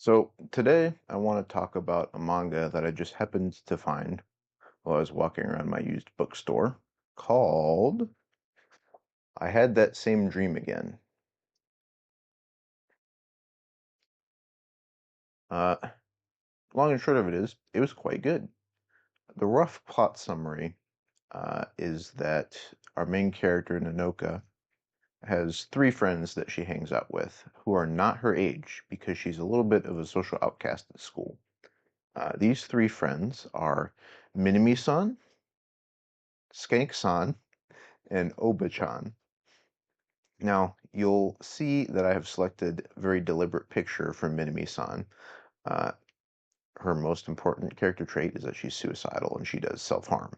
So today I want to talk about a manga that I just happened to find while I was walking around my used bookstore called I Had That Same Dream Again. Uh, Long and short of it is, it was quite good. The rough plot summary is that our main character, Nanoka, has three friends that she hangs out with who are not her age because she's a little bit of a social outcast at school. These three friends are Minami-san, Skank-san, and Oba-chan. Now, you'll see that I have selected a very deliberate picture from Minami-san. Uh, Her most important character trait is that she's suicidal and she does self-harm.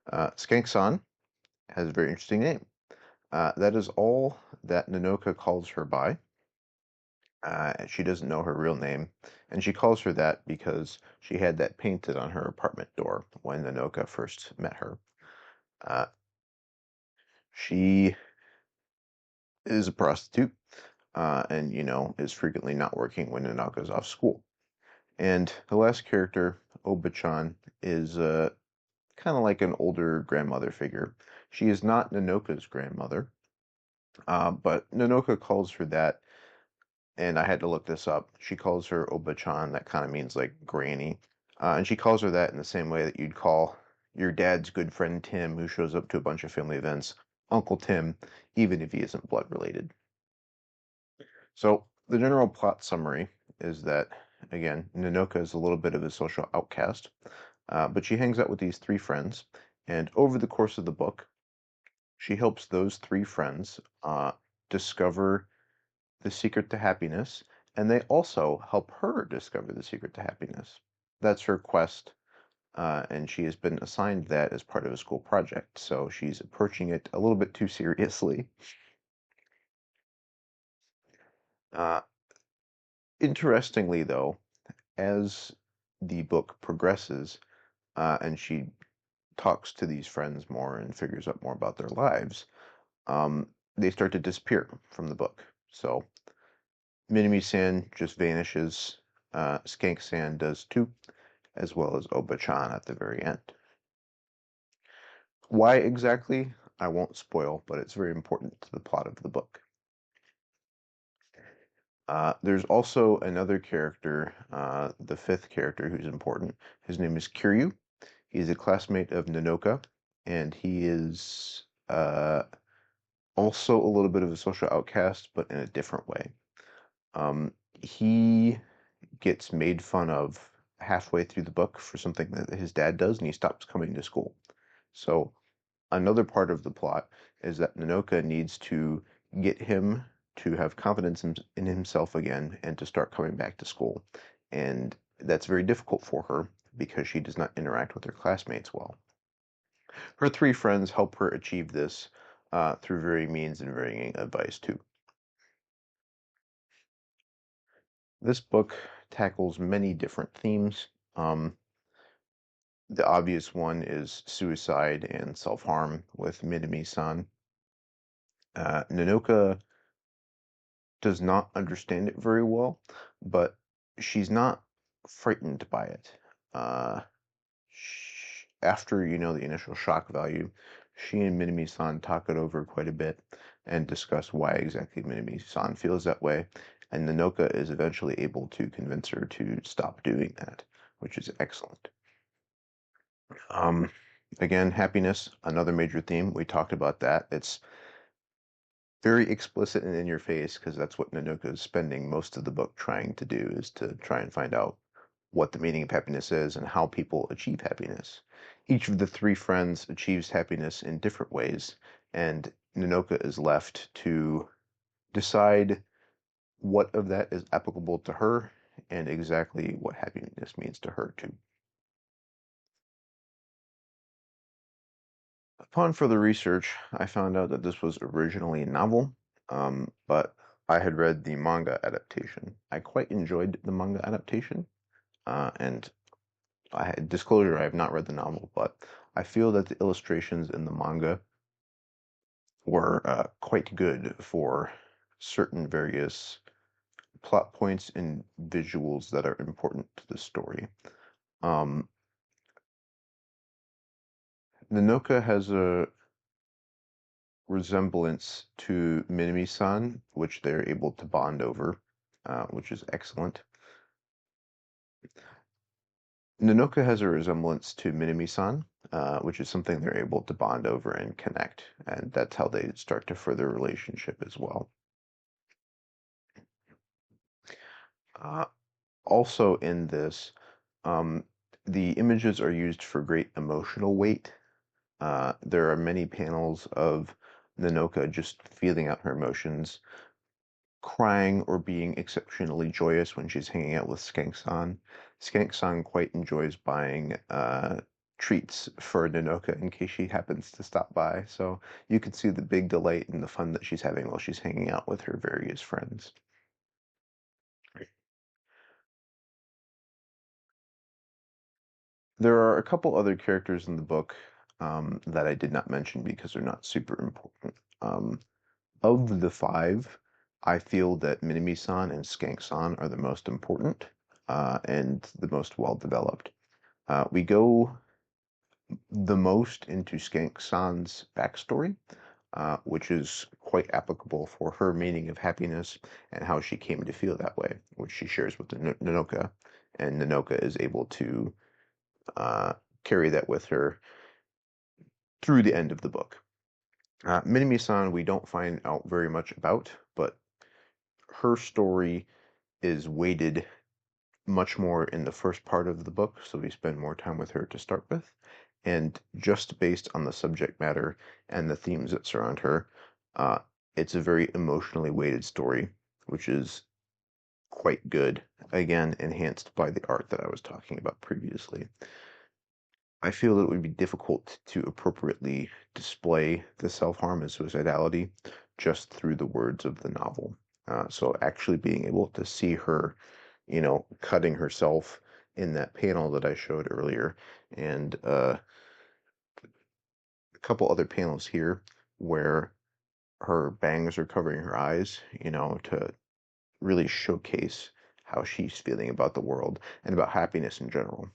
Skank-san has a very interesting name. That is all that Nanoka calls her by. She doesn't know her real name, and she calls her that because she had that painted on her apartment door when Nanoka first met her. Uh, she is a prostitute, and is frequently not working when Nanaka's off school. And the last character, Oba-chan, is kind of like an older grandmother figure. She is not Nanoka's grandmother, but Nanoka calls her that, and I had to look this up. She calls her Oba-chan. That kind of means like granny, and she calls her that in the same way that you'd call your dad's good friend Tim, who shows up to a bunch of family events, Uncle Tim, even if he isn't blood related. So the general plot summary is that, again, Nanoka is a little bit of a social outcast, but she hangs out with these three friends, and over the course of the book, she helps those three friends discover the secret to happiness, and they also help her discover the secret to happiness. That's her quest, and she has been assigned that as part of a school project, so she's approaching it a little bit too seriously. Uh, Interestingly, though, as the book progresses and she talks to these friends more and figures out more about their lives, they start to disappear from the book. So Minami-san just vanishes. Skank-san does too, as well as Oba-chan at the very end. Why exactly? I won't spoil, but it's very important to the plot of the book. There's also another character, the fifth character who's important. His name is Kiryu. He's a classmate of Nanoka, and he is also a little bit of a social outcast, but in a different way. He gets made fun of halfway through the book for something that his dad does, and he stops coming to school. So another part of the plot is that Nanoka needs to get him to have confidence in himself again and to start coming back to school. And that's very difficult for her because she does not interact with her classmates well. Her three friends help her achieve this through varying means and varying advice too. This book tackles many different themes. The obvious one is suicide and self-harm with Minami-san. Nanoka does not understand it very well, but she's not frightened by it. Uh, After, the initial shock value, she and Minami-san talk it over quite a bit and discuss why exactly Minami-san feels that way. And Nanoka is eventually able to convince her to stop doing that, which is excellent. Um, Again, happiness, another major theme. We talked about that. It's very explicit and in your face because that's what Nanoka is spending most of the book trying to do, is to try and find out what the meaning of happiness is and how people achieve happiness. Each of the three friends achieves happiness in different ways, and Nanoka is left to decide what of that is applicable to her and exactly what happiness means to her too. Upon further research, I found out that this was originally a novel, but I had read the manga adaptation. I quite enjoyed the manga adaptation, and disclosure, I have not read the novel, but I feel that the illustrations in the manga were quite good for certain various plot points and visuals that are important to the story. Um, Nanoka has a resemblance to Minami-san, which they're able to bond over, which is excellent. Nanoka has a resemblance to Minami-san, which is something they're able to bond over and connect, and that's how they start to further relationship as well. Uh, Also in this, um, the images are used for great emotional weight. There are many panels of Nanoka just feeling out her emotions, crying or being exceptionally joyous when she's hanging out with Skank-san. Skank-san quite enjoys buying treats for Nanoka in case she happens to stop by, so you can see the big delight and the fun that she's having while she's hanging out with her various friends. There are a couple other characters in the book that I did not mention because they're not super important. Of the five, I feel that Minami-san and Skank-san are the most important and the most well developed. We go the most into Skank-san's backstory, which is quite applicable for her meaning of happiness and how she came to feel that way, which she shares with Nanoka, and Nanoka is able to uh, carry that with her through the end of the book. Minami-san, we don't find out very much about, but her story is weighted much more in the first part of the book, so we spend more time with her to start with. And just based on the subject matter and the themes that surround her, uh, it's a very emotionally weighted story, which is quite good. Again, enhanced by the art that I was talking about previously. I feel that it would be difficult to appropriately display the self-harm and suicidality just through the words of the novel. So actually being able to see her, cutting herself in that panel that I showed earlier, and a couple other panels here where her bangs are covering her eyes, to really showcase how she's feeling about the world and about happiness in general.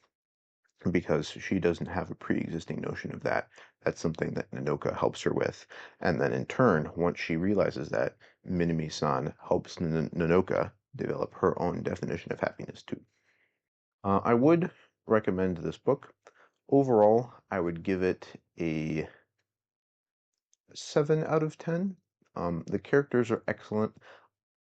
Because she doesn't have a pre-existing notion of that. That's something that Nanoka helps her with. And then in turn, once she realizes that, Minami-san helps Nanoka develop her own definition of happiness too. I would recommend this book. Overall, I would give it a 7 out of 10. The characters are excellent.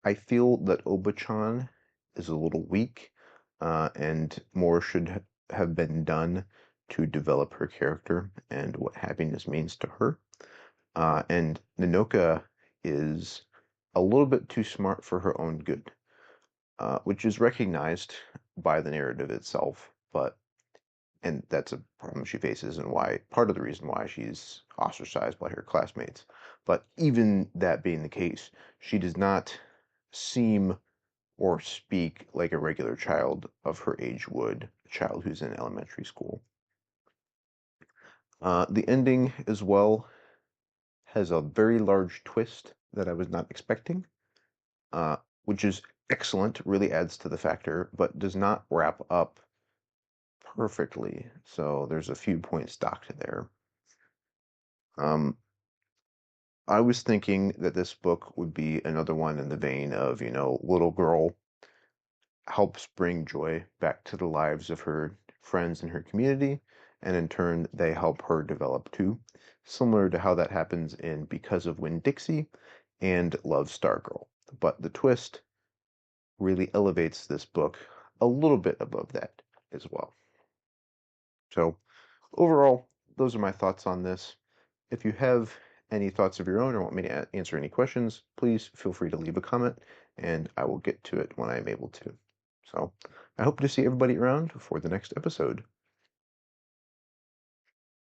I feel that Oba-chan is a little weak, and more should have been done to develop her character and what happiness means to her. And Nanoka is a little bit too smart for her own good, which is recognized by the narrative itself, and that's a problem she faces and why part of the reason why she's ostracized by her classmates. But even that being the case, she does not seem or speak like a regular child of her age would, a child who's in elementary school. The ending as well has a very large twist that I was not expecting, uh, which is excellent, really adds to the factor, but does not wrap up perfectly. So there's a few points docked there. Um, I was thinking that this book would be another one in the vein of, little girl helps bring joy back to the lives of her friends and her community, and in turn, they help her develop too, similar to how that happens in Because of Winn-Dixie and Love Stargirl. But the twist really elevates this book a little bit above that as well. So, overall, those are my thoughts on this. If you have any thoughts of your own or want me to answer any questions, please feel free to leave a comment and I will get to it when I'm able to. So I hope to see everybody around for the next episode.